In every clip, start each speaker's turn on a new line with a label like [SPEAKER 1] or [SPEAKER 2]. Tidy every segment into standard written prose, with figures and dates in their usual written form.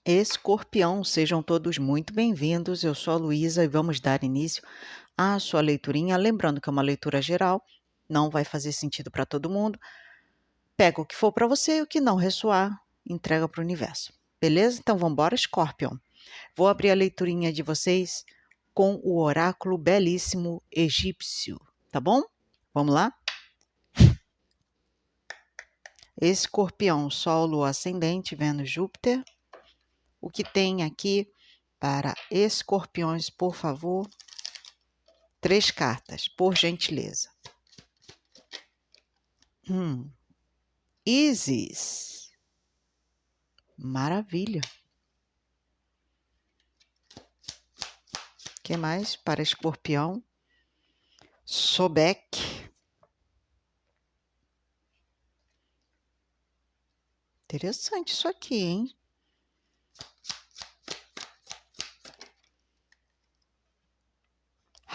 [SPEAKER 1] Escorpião, sejam todos muito bem-vindos. Eu sou a Luísa e vamos dar início à sua leiturinha. Lembrando que é uma leitura geral, não vai fazer sentido para todo mundo. Pega o que for para você e o que não ressoar, entrega para o universo. Beleza? Então vamos embora, Escorpião. Vou abrir a leiturinha de vocês com o oráculo belíssimo egípcio, tá bom? Vamos lá? Escorpião, Sol, Lua, Ascendente, Vênus, Júpiter. O que tem aqui para escorpiões, por favor? 3 cartas, por gentileza. Ísis. Maravilha. O que mais para escorpião? Sobek. Interessante isso aqui, hein?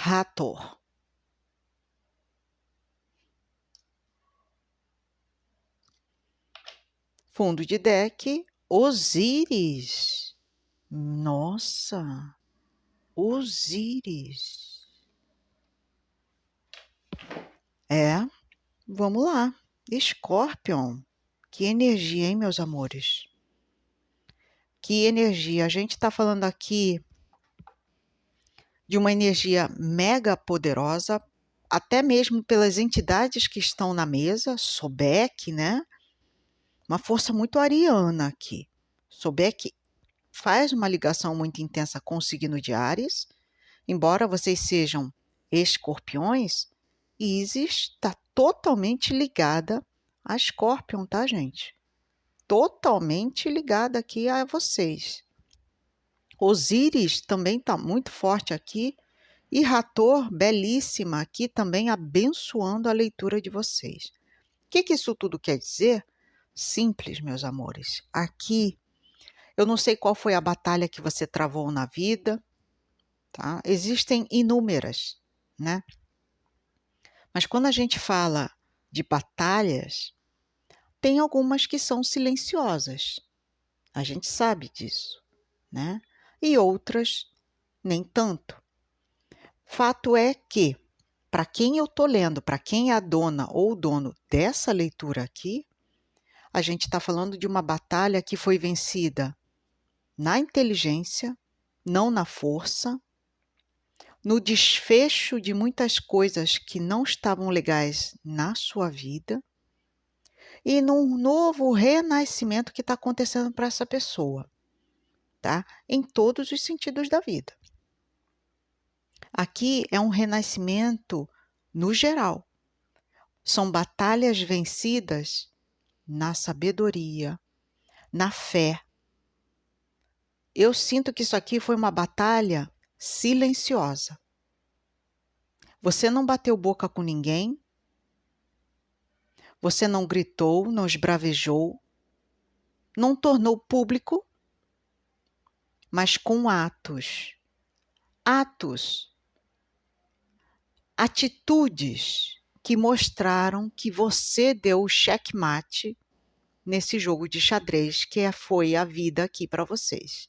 [SPEAKER 1] Hathor. Fundo de deck, Osíris. Nossa, Osíris. Vamos lá. Scorpion. Que energia, hein, meus amores? Que energia. A gente está falando aqui de uma energia mega poderosa, até mesmo pelas entidades que estão na mesa, Sobek, né? Uma força muito ariana aqui. Sobek faz uma ligação muito intensa com o signo de Áries. Embora vocês sejam escorpiões, Ísis está totalmente ligada a Escorpião, tá, gente? Totalmente ligada aqui a vocês. Osíris também está muito forte aqui. E Hathor, belíssima aqui, também abençoando a leitura de vocês. O que isso tudo quer dizer? Simples, meus amores. Aqui, eu não sei qual foi a batalha que você travou na vida, tá? Existem inúmeras, né? Mas quando a gente fala de batalhas, tem algumas que são silenciosas. A gente sabe disso, né? E outras nem tanto. Fato é que, para quem eu estou lendo, para quem é a dona ou o dono dessa leitura aqui, a gente está falando de uma batalha que foi vencida na inteligência, não na força, no desfecho de muitas coisas que não estavam legais na sua vida e num novo renascimento que está acontecendo para essa pessoa, tá? Em todos os sentidos da vida. Aqui é um renascimento no geral. São batalhas vencidas na sabedoria, na fé. Eu sinto que isso aqui foi uma batalha silenciosa. Você não bateu boca com ninguém, você não gritou, não esbravejou, não tornou público, mas com atos. Atos, atitudes que mostraram que você deu o checkmate nesse jogo de xadrez que foi a vida aqui para vocês.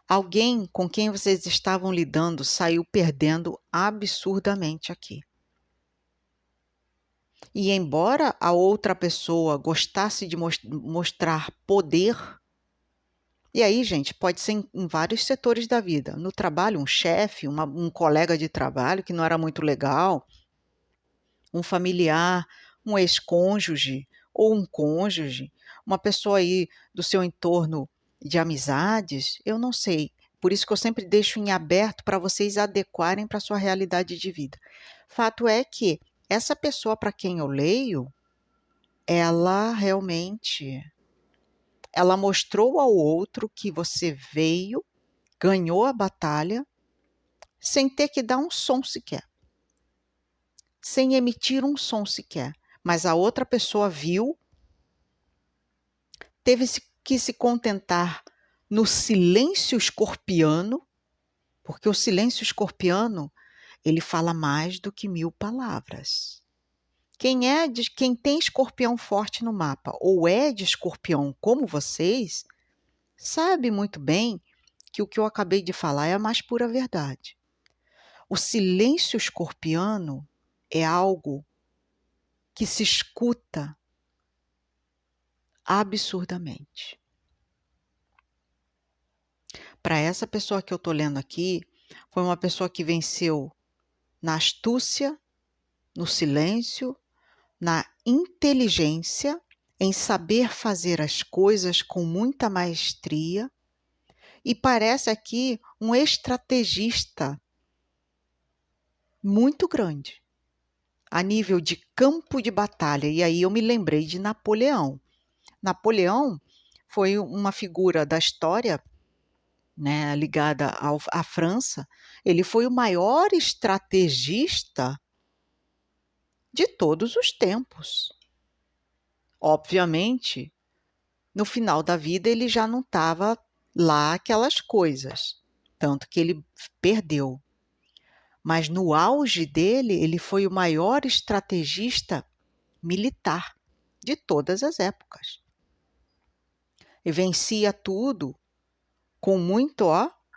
[SPEAKER 1] Alguém com quem vocês estavam lidando saiu perdendo absurdamente aqui. E embora a outra pessoa gostasse de mostrar poder, e aí, gente, pode ser em vários setores da vida. No trabalho, um chefe, um colega de trabalho que não era muito legal, um familiar, um ex-cônjuge ou um cônjuge, uma pessoa aí do seu entorno de amizades, eu não sei. Por isso que eu sempre deixo em aberto para vocês adequarem para a sua realidade de vida. Fato é que essa pessoa para quem eu leio, ela mostrou ao outro que você veio, ganhou a batalha, sem ter que dar um som sequer. Sem emitir um som sequer. Mas a outra pessoa viu, teve que se contentar no silêncio escorpiano, porque o silêncio escorpiano, ele fala mais do que 1000 palavras. Quem tem escorpião forte no mapa, ou é de escorpião como vocês, sabe muito bem que o que eu acabei de falar é a mais pura verdade. O silêncio escorpiano é algo que se escuta absurdamente. Para essa pessoa que eu estou lendo aqui, foi uma pessoa que venceu na astúcia, no silêncio, na inteligência, em saber fazer as coisas com muita maestria, e parece aqui um estrategista muito grande, a nível de campo de batalha. E aí eu me lembrei de Napoleão. Napoleão foi uma figura da história, né, ligada à França. Ele foi o maior estrategista de todos os tempos. Obviamente, no final da vida ele já não estava lá aquelas coisas, tanto que ele perdeu. Mas no auge dele, ele foi o maior estrategista militar de todas as épocas. E vencia tudo com muito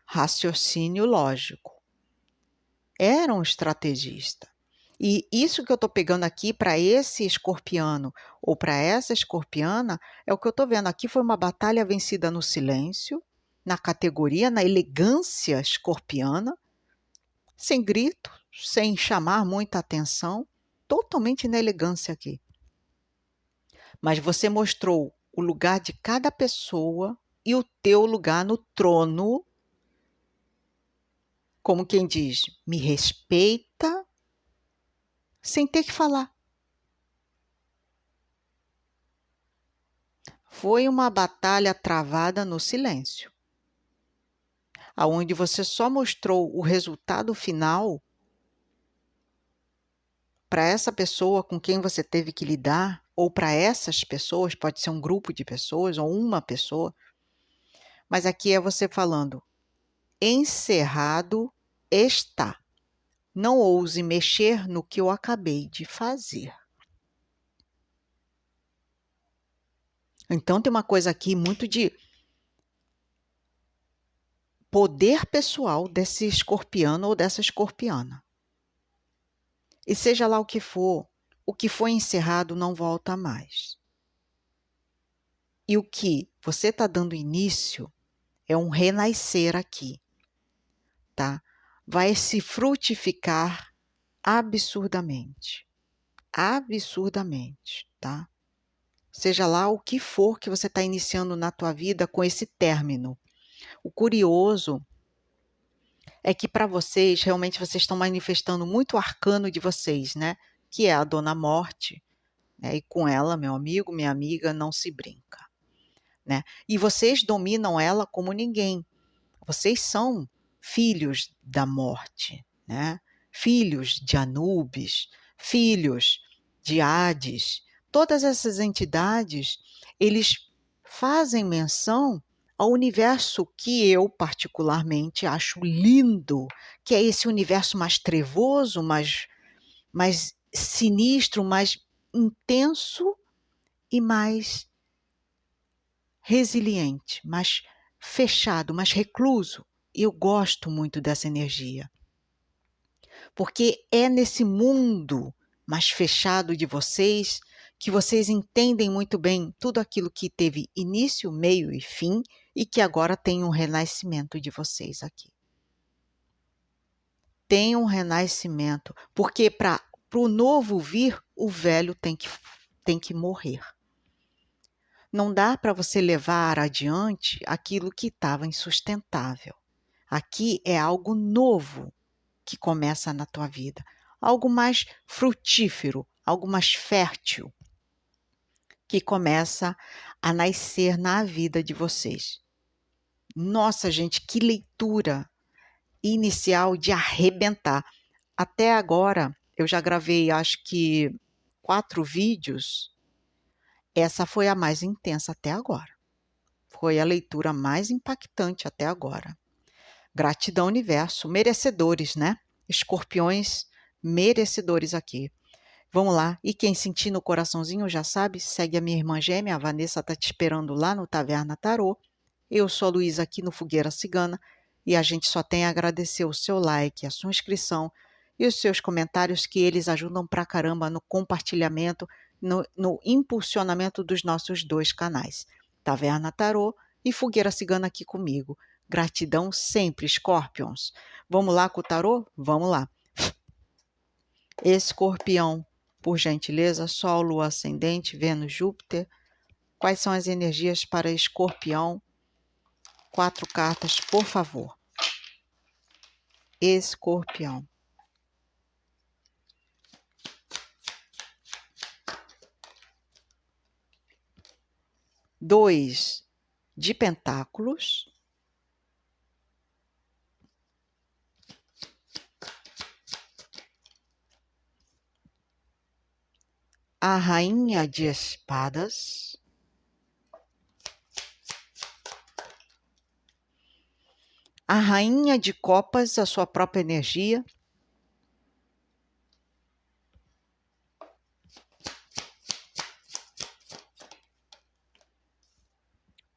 [SPEAKER 1] raciocínio lógico. Era um estrategista. E isso que eu estou pegando aqui para esse escorpiano ou para essa escorpiana é o que eu estou vendo. Aqui foi uma batalha vencida no silêncio, na categoria, na elegância escorpiana, sem grito, sem chamar muita atenção, totalmente na elegância aqui. Mas você mostrou o lugar de cada pessoa e o teu lugar no trono, como quem diz, me respeita, sem ter que falar. Foi uma batalha travada no silêncio, aonde você só mostrou o resultado final para essa pessoa com quem você teve que lidar, ou para essas pessoas, pode ser um grupo de pessoas ou uma pessoa, mas aqui é você falando, encerrado está. Não ouse mexer no que eu acabei de fazer. Então tem uma coisa aqui muito de poder pessoal desse escorpiano ou dessa escorpiana. E seja lá o que foi encerrado não volta mais. E o que você está dando início é um renascer aqui, tá? Vai se frutificar absurdamente. Absurdamente, tá? Seja lá o que for que você está iniciando na tua vida com esse término. O curioso é que para vocês, realmente vocês estão manifestando muito o arcano de vocês, né? Que é a Dona Morte, né? E com ela, meu amigo, minha amiga, não se brinca, né? E vocês dominam ela como ninguém. Vocês são filhos da morte, né? Filhos de Anubis, filhos de Hades. Todas essas entidades, eles fazem menção ao universo que eu particularmente acho lindo, que é esse universo mais trevoso, mais sinistro, mais intenso e mais resiliente, mais fechado, mais recluso. Eu gosto muito dessa energia, porque é nesse mundo mais fechado de vocês que vocês entendem muito bem tudo aquilo que teve início, meio e fim e que agora tem um renascimento de vocês aqui. Tem um renascimento, porque para o novo vir, o velho tem que morrer. Não dá para você levar adiante aquilo que estava insustentável. Aqui é algo novo que começa na tua vida, algo mais frutífero, algo mais fértil, que começa a nascer na vida de vocês. Nossa, gente, que leitura inicial de arrebentar. Até agora, eu já gravei, acho que 4 vídeos. Essa foi a mais intensa até agora. Foi a leitura mais impactante até agora. Gratidão, universo. Merecedores, né? Escorpiões merecedores aqui. Vamos lá. E quem sentir no coraçãozinho já sabe, segue a minha irmã gêmea. A Vanessa está te esperando lá no Taverna Tarô. Eu sou a Luísa aqui no Fogueira Cigana e a gente só tem a agradecer o seu like, a sua inscrição e os seus comentários, que eles ajudam pra caramba no compartilhamento, no impulsionamento dos nossos dois canais, Taverna Tarô e Fogueira Cigana aqui comigo. Gratidão sempre, Scorpions. Vamos lá com o tarô? Vamos lá. Escorpião, por gentileza, Sol, Lua, Ascendente, Vênus, Júpiter. Quais são as energias para Escorpião? 4 cartas, por favor. Escorpião. Dois de pentáculos. A rainha de espadas. A rainha de copas, a sua própria energia.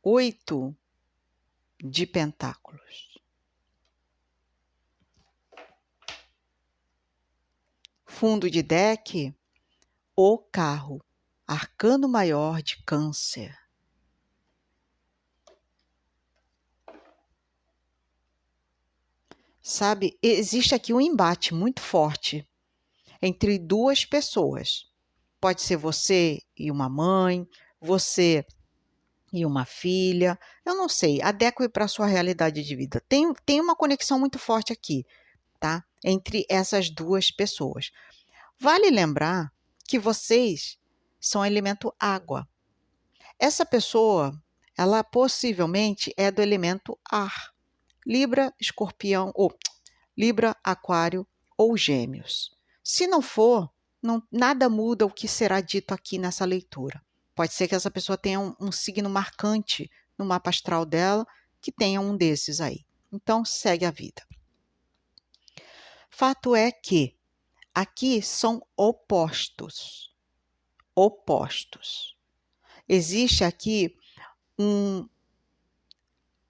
[SPEAKER 1] Oito de pentáculos. Fundo de deck, o carro, arcano maior de Câncer. Sabe, existe aqui um embate muito forte entre duas pessoas. Pode ser você e uma mãe, você e uma filha, eu não sei, adeque para a sua realidade de vida. Tem uma conexão muito forte aqui, tá? Entre essas duas pessoas. Vale lembrar que vocês são elemento água. Essa pessoa, ela possivelmente é do elemento ar. Libra, Escorpião, ou Libra, Aquário ou Gêmeos. Se não for, nada muda o que será dito aqui nessa leitura. Pode ser que essa pessoa tenha um signo marcante no mapa astral dela, que tenha um desses aí. Então, segue a vida. Fato é que aqui são opostos. Opostos. Existe aqui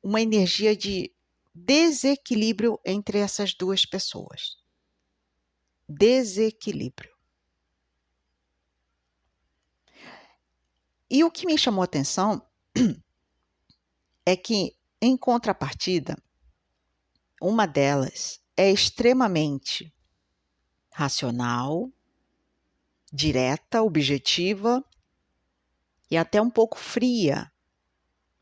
[SPEAKER 1] uma energia de desequilíbrio entre essas duas pessoas. Desequilíbrio. E o que me chamou a atenção é que, em contrapartida, uma delas é extremamente racional, direta, objetiva e até um pouco fria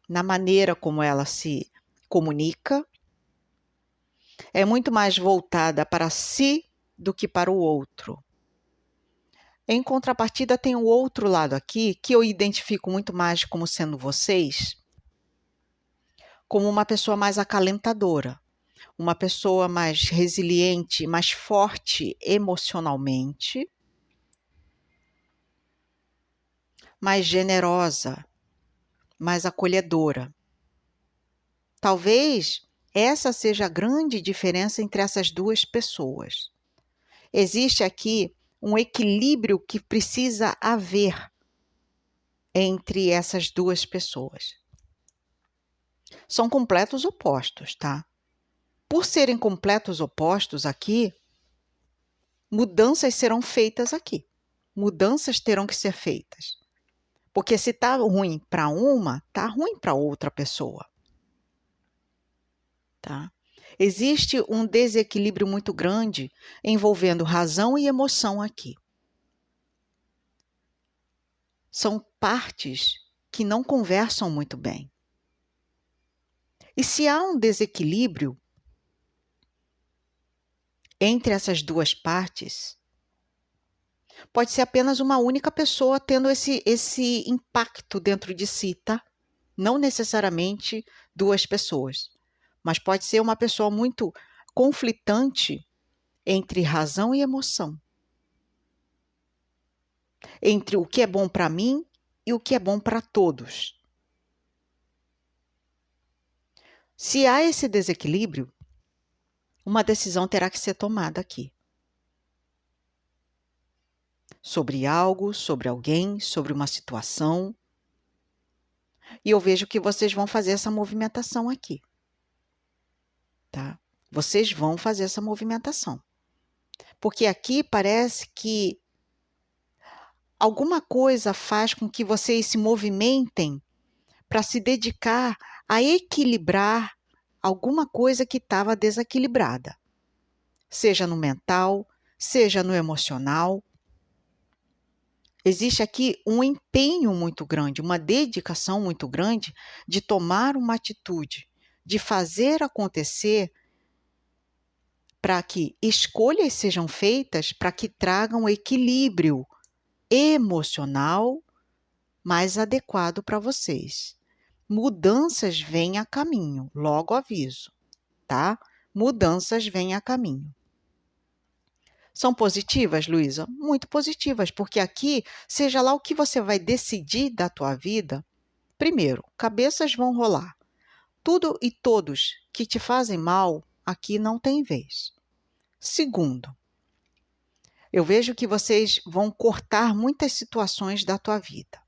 [SPEAKER 1] na maneira como ela se comunica. É muito mais voltada para si do que para o outro. Em contrapartida, tem o outro lado aqui, que eu identifico muito mais como sendo vocês, como uma pessoa mais acalentadora, uma pessoa mais resiliente, mais forte emocionalmente, mais generosa, mais acolhedora. Talvez essa seja a grande diferença entre essas duas pessoas. Existe aqui um equilíbrio que precisa haver entre essas duas pessoas. São completos opostos, tá? Por serem completos opostos aqui, mudanças serão feitas aqui. Mudanças terão que ser feitas. Porque se está ruim para uma, está ruim para outra pessoa. Tá? Existe um desequilíbrio muito grande envolvendo razão e emoção aqui. São partes que não conversam muito bem. E se há um desequilíbrio entre essas duas partes, pode ser apenas uma única pessoa tendo esse impacto dentro de si, tá? Não necessariamente duas pessoas, mas pode ser uma pessoa muito conflitante entre razão e emoção. Entre o que é bom para mim e o que é bom para todos. Se há esse desequilíbrio, uma decisão terá que ser tomada aqui. Sobre algo, sobre alguém, sobre uma situação. E eu vejo que vocês vão fazer essa movimentação aqui, tá? Vocês vão fazer essa movimentação. Porque aqui parece que alguma coisa faz com que vocês se movimentem para se dedicar a equilibrar alguma coisa que estava desequilibrada. Seja no mental, seja no emocional. Existe aqui um empenho muito grande, uma dedicação muito grande de tomar uma atitude, de fazer acontecer para que escolhas sejam feitas para que tragam equilíbrio emocional mais adequado para vocês. Mudanças vêm a caminho, logo aviso, tá? Mudanças vêm a caminho. São positivas, Luísa? Muito positivas, porque aqui, seja lá o que você vai decidir da tua vida, primeiro, cabeças vão rolar. Tudo e todos que te fazem mal, aqui não tem vez. Segundo, eu vejo que vocês vão cortar muitas situações da tua vida.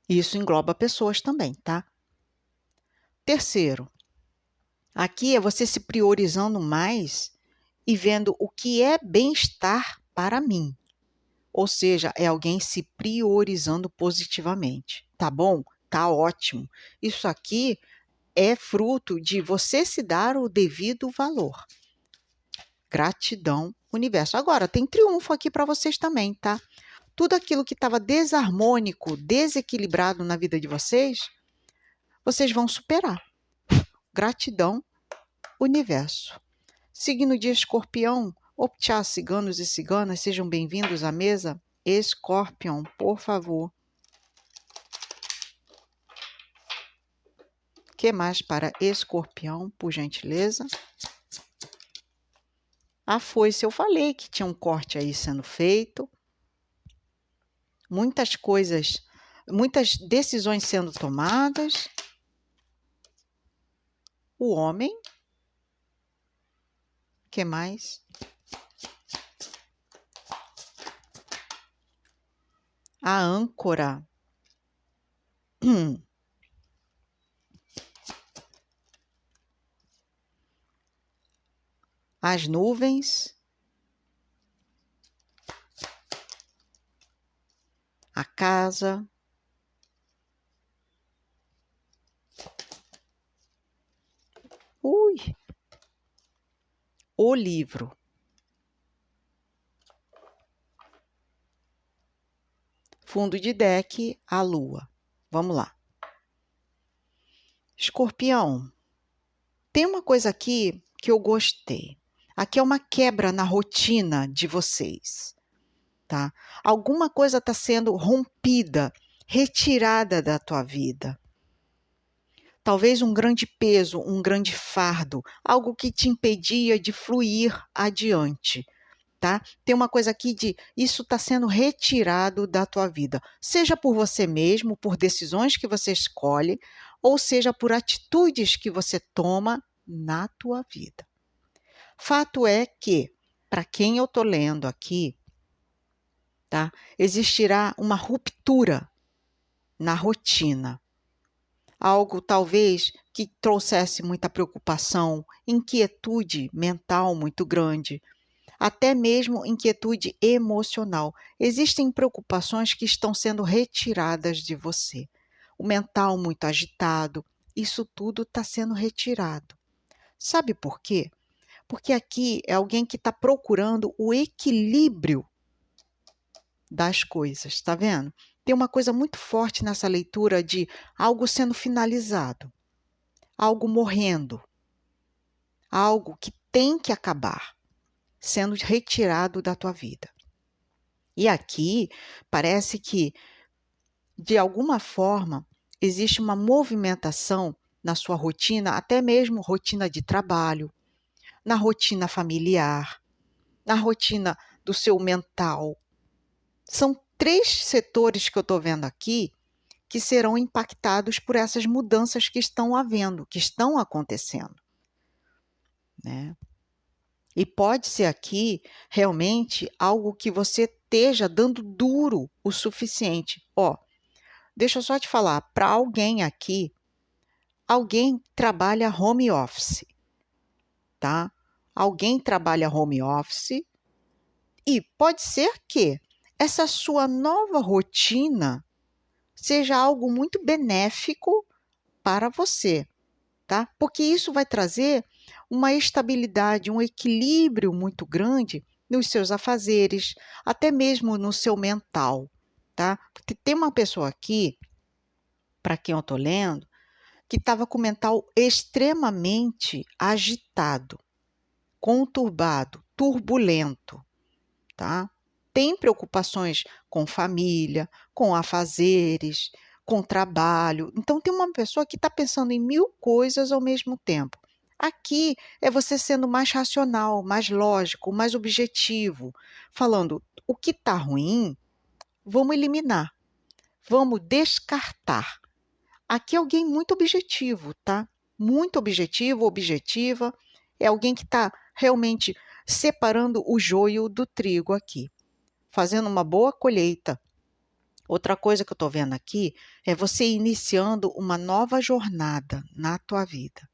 [SPEAKER 1] Isso engloba pessoas também, tá? Terceiro, aqui é você se priorizando mais e vendo o que é bem-estar para mim. Ou seja, é alguém se priorizando positivamente. Tá bom? Tá ótimo. Isso aqui é fruto de você se dar o devido valor. Gratidão, universo. Agora, tem triunfo aqui para vocês também, tá? Tudo aquilo que estava desarmônico, desequilibrado na vida de vocês, vocês vão superar. Gratidão, universo. Signo de Escorpião, optá, ciganos e ciganas, sejam bem-vindos à mesa. Escorpião, por favor. O que mais para Escorpião, por gentileza? A foice, eu falei que tinha um corte aí sendo feito. Muitas coisas, muitas decisões sendo tomadas. O homem. O que mais? A âncora. As nuvens. A casa. O livro. Fundo de deck, a lua. Vamos lá. Escorpião, tem uma coisa aqui que eu gostei. Aqui é uma quebra na rotina de vocês, tá? Alguma coisa está sendo rompida, retirada da tua vida. Talvez um grande peso, um grande fardo, algo que te impedia de fluir adiante. Tá? Tem uma coisa aqui de isso está sendo retirado da tua vida, seja por você mesmo, por decisões que você escolhe, ou seja por atitudes que você toma na tua vida. Fato é que, para quem eu estou lendo aqui, tá? Existirá uma ruptura na rotina. Algo talvez que trouxesse muita preocupação, inquietude mental muito grande, até mesmo inquietude emocional. Existem preocupações que estão sendo retiradas de você. O mental muito agitado, isso tudo está sendo retirado. Sabe por quê? Porque aqui é alguém que está procurando o equilíbrio das coisas, tá vendo? Tem uma coisa muito forte nessa leitura de algo sendo finalizado, algo morrendo, algo que tem que acabar, sendo retirado da tua vida. E aqui parece que, de alguma forma, existe uma movimentação na sua rotina, até mesmo rotina de trabalho, na rotina familiar, na rotina do seu mental. São 3 setores que eu estou vendo aqui que serão impactados por essas mudanças que estão havendo, que estão acontecendo, né? E pode ser aqui realmente algo que você esteja dando duro o suficiente. Ó, deixa eu só te falar, para alguém aqui, alguém trabalha home office, tá? Alguém trabalha home office e pode ser que essa sua nova rotina seja algo muito benéfico para você, tá? Porque isso vai trazer uma estabilidade, um equilíbrio muito grande nos seus afazeres, até mesmo no seu mental, tá? Porque tem uma pessoa aqui, para quem eu estou lendo, que estava com o mental extremamente agitado, conturbado, turbulento, tá? Tem preocupações com família, com afazeres, com trabalho. Então, tem uma pessoa que está pensando em 1000 coisas ao mesmo tempo. Aqui é você sendo mais racional, mais lógico, mais objetivo, falando o que está ruim, vamos eliminar, vamos descartar. Aqui é alguém muito objetivo, tá? Muito objetivo, objetiva. É alguém que está realmente separando o joio do trigo aqui, fazendo uma boa colheita. Outra coisa que eu estou vendo aqui é você iniciando uma nova jornada na tua vida,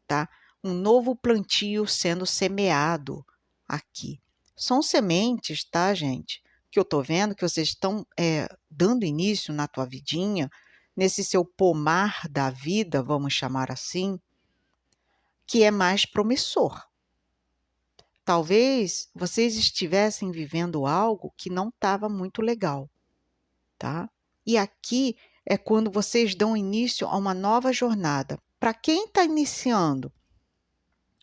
[SPEAKER 1] tá? Um novo plantio sendo semeado aqui. São sementes, tá, gente? Que eu estou vendo que vocês estão dando início na tua vidinha, nesse seu pomar da vida, vamos chamar assim, que é mais promissor. Talvez vocês estivessem vivendo algo que não estava muito legal, tá? E aqui é quando vocês dão início a uma nova jornada. Para quem está iniciando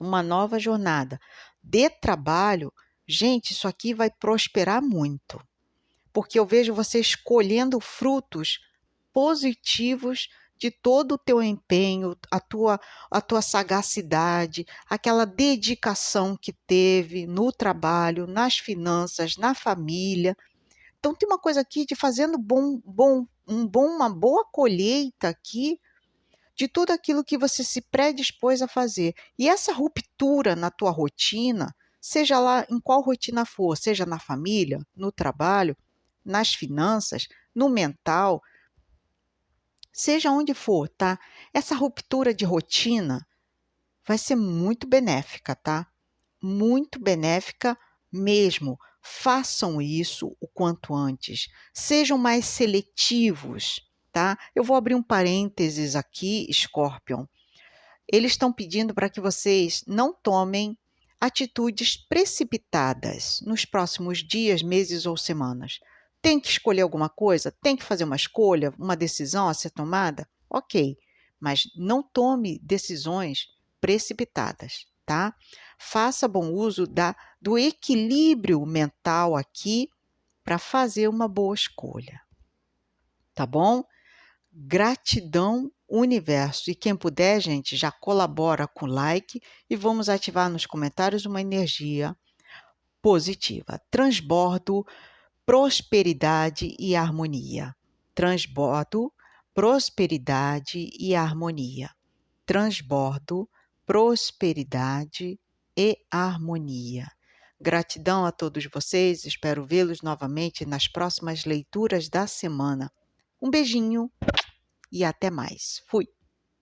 [SPEAKER 1] uma nova jornada de trabalho, gente, isso aqui vai prosperar muito, porque eu vejo vocês colhendo frutos positivos de todo o teu empenho, a tua sagacidade, aquela dedicação que teve no trabalho, nas finanças, na família. Então tem uma coisa aqui de fazendo uma boa colheita aqui de tudo aquilo que você se predispôs a fazer. E essa ruptura na tua rotina, seja lá em qual rotina for, seja na família, no trabalho, nas finanças, no mental, seja onde for, tá? Essa ruptura de rotina vai ser muito benéfica, tá? Muito benéfica mesmo. Façam isso o quanto antes. Sejam mais seletivos, tá? Eu vou abrir um parênteses aqui, Scorpion. Eles estão pedindo para que vocês não tomem atitudes precipitadas nos próximos dias, meses ou semanas. Tem que escolher alguma coisa? Tem que fazer uma escolha, uma decisão a ser tomada? Ok, mas não tome decisões precipitadas, tá? Faça bom uso do equilíbrio mental aqui para fazer uma boa escolha, tá bom? Gratidão, universo. E quem puder, gente, já colabora com like e vamos ativar nos comentários uma energia positiva. Transbordo, prosperidade e harmonia. Transbordo, prosperidade e harmonia. Transbordo, prosperidade e harmonia. Gratidão a todos vocês, espero vê-los novamente nas próximas leituras da semana. Um beijinho e até mais. Fui!